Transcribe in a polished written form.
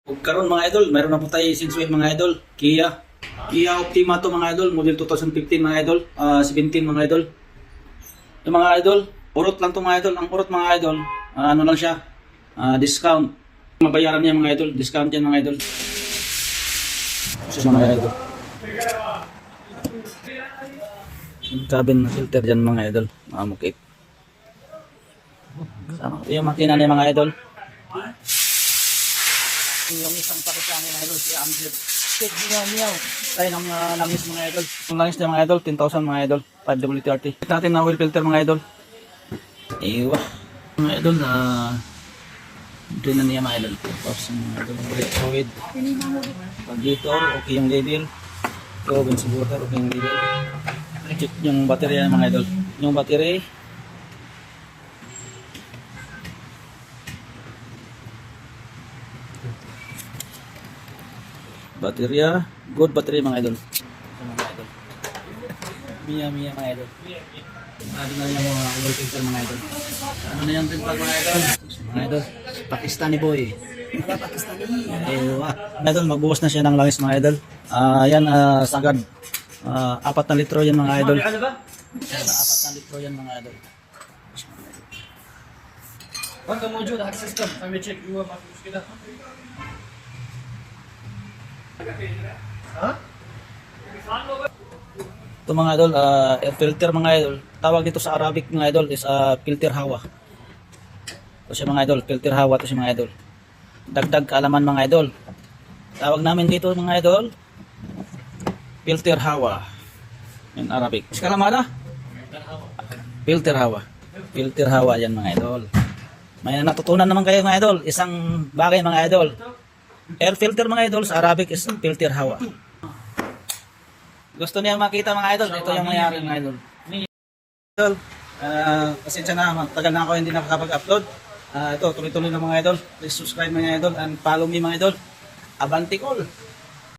Ug karon mga idol, mayroon na po tayo sinsuel mga idol, Kia Optima to mga idol, model 2015 mga idol, 17 mga idol. Yung mga idol, urot lang to mga idol. Ang urot mga idol, ano lang siya, discount. Mabayaran niya mga idol, discount yan mga idol. So mga idol. Yung cabin na filter dyan mga idol, mga mukit. Yung makina niya mga idol. Yung isang pakisang mga idol, si Amjad. Kit miyaw. Tayo ng langis mga idol. Yung langis niya mga idol, 10,000 mga idol, 5W30. Kit natin na oil filter mga idol. Ewa. Mga idol, doon na niya mga idol. Tapos mga idol, brake fluid. Pag dito, okay yung label. Ito, benzene water, okay yung label. Check yung baterya mga idol. Yung battery. Baterya, good battery mga idol. Mga idol. Miya mga idol. Ano na yung mga oil filter mga idol. Ano na yung filter mga idol? Mga idol, Pakistani boy. Pakistani. Ewa. Mga idol, magbuhos na siya ng langis mga idol. Yan, sagad. 4 na litro yan mga idol. 4 na litro yan mga idol. وانت موجود على السيستم خلينا نشيك جوا ما في مشكله ها Ito mga idol, air filter mga idol. Tawag dito sa Arabic mga idol is filter hawa. Ito siya mga idol, filter hawa to siya mga idol. Dagdag kaalaman mga idol. Tawag namin dito mga idol, filter hawa. In Arabic. Kalamada? Filter hawa. Filter hawa yan mga idol. May natutunan naman kayo mga idol. Isang bagay mga idol. Air filter mga idol sa Arabic is filter hawa. Gusto niya makita mga idol, ito yung nangyari mga idol. Idol, pasensya na, matagal na ako hindi nakakapag-upload. Ito, tuloy-tuloy na mga idol. Please subscribe mga idol and follow me mga idol. Abanti Call!